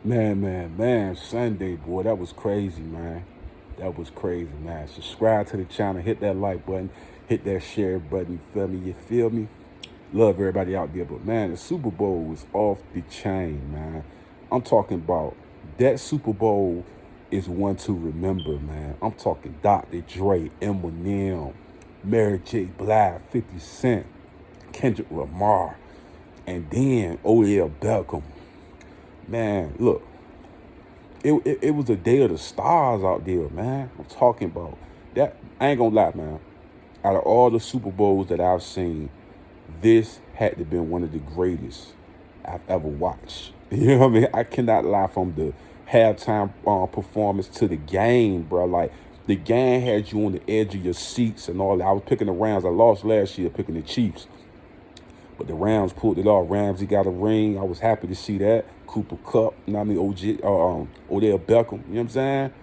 Man, Sunday, boy, that was crazy, man. That was crazy, man. Subscribe to the channel, hit that like button, hit that share button, you feel me? Love everybody out there, but man, the Super Bowl was off the chain, man. I'm talking about that Super Bowl is one to remember, man. I'm talking Dr. Dre, Eminem, Mary J. Blige, 50 Cent, Kendrick Lamar, and then Odell Beckham. Man, look, it was a day of the stars out there, man. I'm talking about that. I ain't gonna lie, man. Out of all the Super Bowls that I've seen, this had to have been one of the greatest I've ever watched. You know what I mean? I cannot lie, from the halftime performance to the game, bro. Like, the game had you on the edge of your seats and all that. I was picking the Rams. I lost last year picking the Chiefs. But the Rams pulled it off. Ramsey got a ring. I was happy to see that. Cooper Kupp, you know what I mean? Odell Beckham, you know what I'm saying?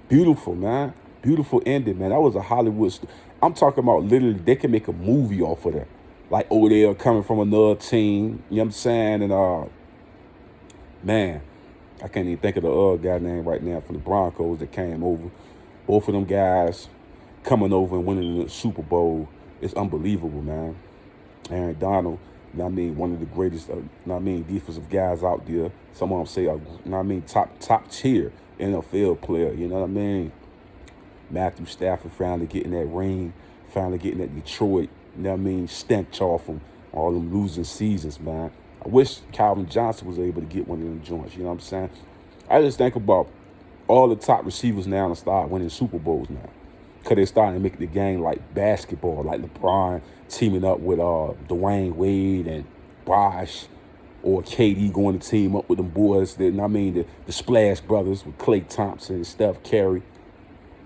Beautiful, man. Beautiful ending, man. That was a Hollywood. I'm talking about literally, they can make a movie off of that. Like Odell coming from another team, you know what I'm saying? And, man, I can't even think of the other guy name right now from the Broncos that came over. Both of them guys coming over and winning the Super Bowl. It's unbelievable, man. Aaron Donald, you know what I mean, one of the greatest, you know what I mean, defensive guys out there. Some of them say, you know what I mean, top tier NFL player, you know what I mean? Matthew Stafford finally getting that ring, finally getting that Detroit, you know what I mean, stench off him, all them losing seasons, man. I wish Calvin Johnson was able to get one of them joints, you know what I'm saying? I just think about all the top receivers now to start winning Super Bowls now. Because they're starting to make the game like basketball, like LeBron teaming up with Dwayne Wade and Bosh, or KD going to team up with them boys. That, I mean, the Splash Brothers with Klay Thompson and Steph Curry.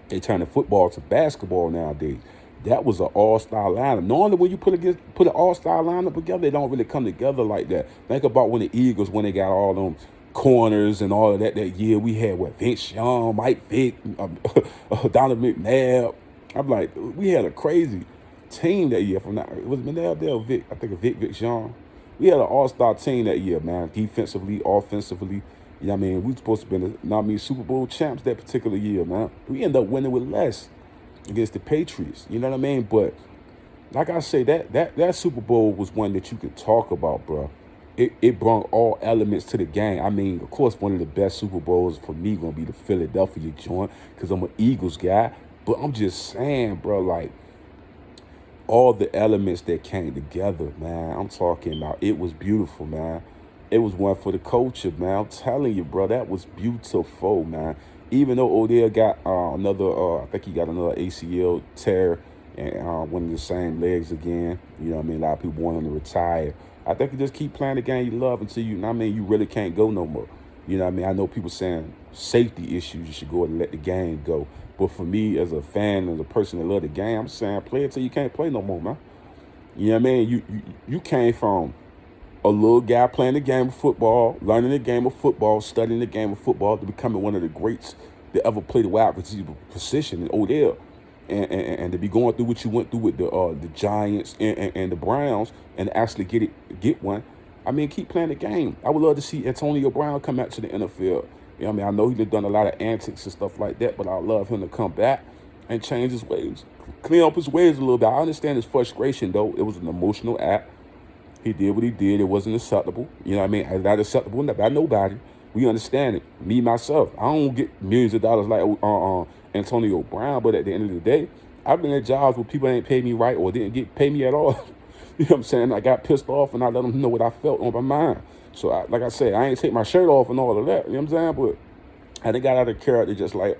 They turn the football to basketball nowadays. That was an all-star lineup. Normally, when you put an all-star lineup together, they don't really come together like that. Think about when the Eagles, when they got all them corners and all of that year. We had, Vince Young, Mike Vick, Donovan McNabb. I'm like, we had a crazy team that year. From that, it was McNabb there or Vic? I think of Vic Young. We had an all-star team that year, man. Defensively, offensively. You know what I mean? We were supposed to be, you know what I mean, Super Bowl champs that particular year, man. We ended up winning with less against the Patriots. You know what I mean? But like I say, that Super Bowl was one that you could talk about, bro. It brought all elements to the game. I mean, of course, one of the best Super Bowls for me going to be the Philadelphia joint, because I'm an Eagles guy. But I'm just saying, bro, like, all the elements that came together, man. I'm talking about, it was beautiful, man. It was one for the culture, man. I'm telling you, bro, that was beautiful, man. Even though Odell got I think he got another ACL tear and one of the same legs again. You know what I mean? A lot of people want him to retire. I think you just keep playing the game you love until you know what I mean, you really can't go no more. You know what I mean? I know people saying safety issues, you should go and let the game go. But for me, as a fan, as a person that love the game, I'm saying play it till you can't play no more, man. You know what I mean? You came from a little guy playing the game of football, learning the game of football, studying the game of football, to becoming one of the greats that ever played the wide receiver position in Odell. And to be going through what you went through with the Giants and the Browns, and actually get one. I mean, keep playing the game. I would love to see Antonio Brown come out to the NFL. You know what I mean? I know he's done a lot of antics and stuff like that, but I'd love him to come back and change his ways, clean up his ways a little bit. I understand his frustration, though. It was an emotional act. He did what he did. It wasn't acceptable. You know what I mean? It's not acceptable by nobody. We understand it. Me, myself, I don't get millions of dollars like Antonio Brown, but at the end of the day, I've been at jobs where people ain't paid me right or didn't pay me at all. You know what I'm saying? I got pissed off and I let them know what I felt on my mind. So, like I said, I ain't take my shirt off and all of that. You know what I'm saying? But I done got out of character just like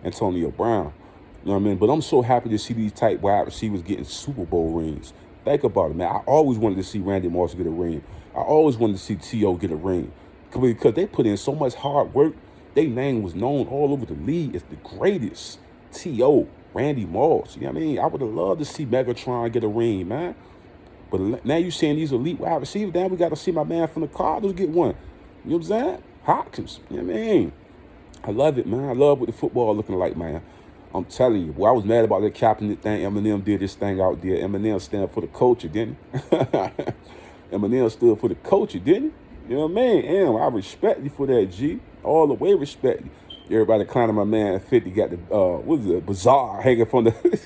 Antonio Brown. You know what I mean? But I'm so happy to see these type wide receivers getting Super Bowl rings. Think about it, man. I always wanted to see Randy Moss get a ring. I always wanted to see T.O. get a ring. Because they put in so much hard work. Their name was known all over the league as the greatest. T.O., Randy Moss. You know what I mean? I would have loved to see Megatron get a ring, man. But now you seeing these elite wide receivers. Now we got to see my man from the Cardinals get one. You know what I'm saying? Hopkins. You know what I mean? I love it, man. I love what the football looking like, man. I'm telling you, boy, I was mad about that Kaepernick thing. Eminem did this thing out there. Eminem stand for the culture, didn't he? Eminem stood for the culture, didn't he? You know what I mean? And I respect you for that, G. All the way respect you. Everybody clowning my man 50 got the what is it, bazaar hanging from the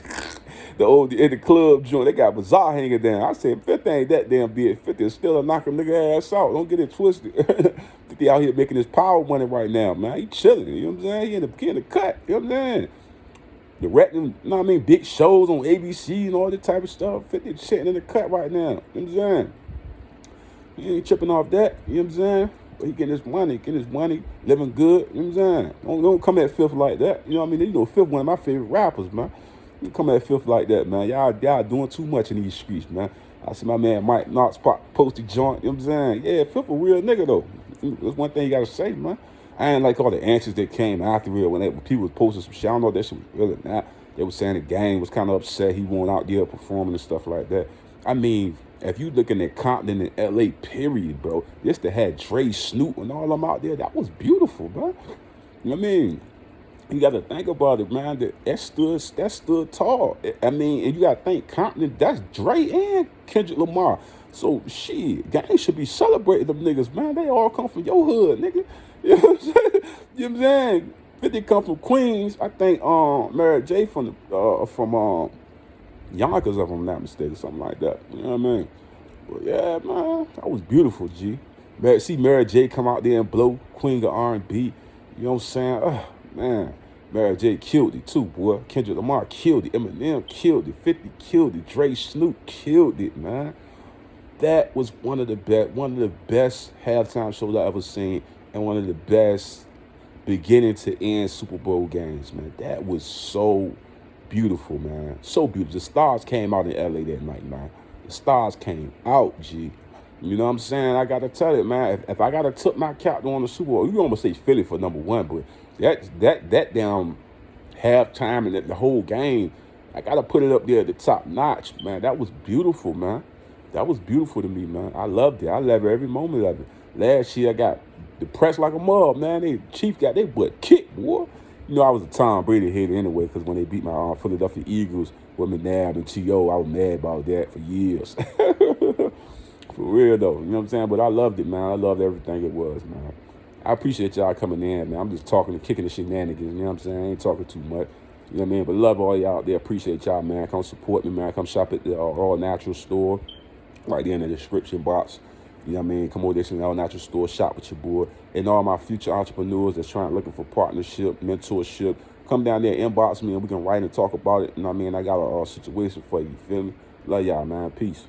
the old in the club joint. They got bazaar hanging down. I said 50 ain't that damn big. 50 is still a knock a nigga ass out. Don't get it twisted. 50 out here making his power money right now, man. He chilling. You know what I'm saying? He in the cut. You know what I'm saying? Directing, you know what I mean, big shows on ABC and all that type of stuff. 50 sitting in the cut right now. You know what I'm saying? He ain't tripping off that. You know what I'm saying? But he getting his money, living good. You know what I'm saying? Don't come at Fifth like that. You know what I mean? You know, Fifth one of my favorite rappers, man. You come at Fifth like that, man. Y'all doing too much in these streets, man. I see my man Mike Knox posted joint. You know what I'm saying? Yeah, Fifth a real nigga, though. That's one thing you got to say, man. I ain't like all the answers that came after real when people was posting some shit. I don't know if that shit was real or not. They was saying the gang was kind of upset he went out there performing and stuff like that. I mean, if you looking at Compton and LA, period, bro, just to have Dre, Snoop, and all them out there, that was beautiful, bro. You know what I mean? You got to think about it, man. That stood tall. I mean, and you got to think Compton, that's Dre and Kendrick Lamar. So, shit, gang should be celebrating them niggas, man. They all come from your hood, nigga. You know what I'm saying? You know what I'm saying? 50 come from Queens. I think Mary J from Yonkers, if I'm not mistaken, something like that. You know what I mean? But yeah, man, that was beautiful, G. See Mary J come out there and blow Queen of R&B. You know what I'm saying? Oh, man, Mary J killed it too, boy. Kendrick Lamar killed it. Eminem killed it. 50 killed it. Dre, Snoop killed it, man. That was one of the best halftime shows I ever seen, and one of the best beginning to end Super Bowl games, man. That was so beautiful, man. So beautiful. The stars came out in LA that night, man. The stars came out, G. You know what I'm saying? I got to tell it, man. If I got to tip my cap on the Super Bowl, you almost say Philly for number one, but that damn halftime and the whole game, I got to put it up there at the top notch, man. That was beautiful, man. That was beautiful to me, man. I loved it. I loved every moment of it. Last year, I got depressed like a mug, man. Chief got their butt kicked, boy. You know, I was a Tom Brady hater anyway, because when they beat my Philadelphia Eagles with McNabb and T.O., I was mad about that for years. For real, though. You know what I'm saying? But I loved it, man. I loved everything it was, man. I appreciate y'all coming in, man. I'm just talking and kicking the shenanigans, you know what I'm saying? I ain't talking too much. You know what I mean? But love all y'all out there. Appreciate y'all, man. Come support me, man. Come shop at the All Natural store right there in the description box. You know what I mean? Come over there to the All Natural store, shop with your boy. And all my future entrepreneurs that's looking for partnership, mentorship, come down there, inbox me, and we can write and talk about it. You know what I mean? I got a situation for you, you feel me? Love y'all, man. Peace.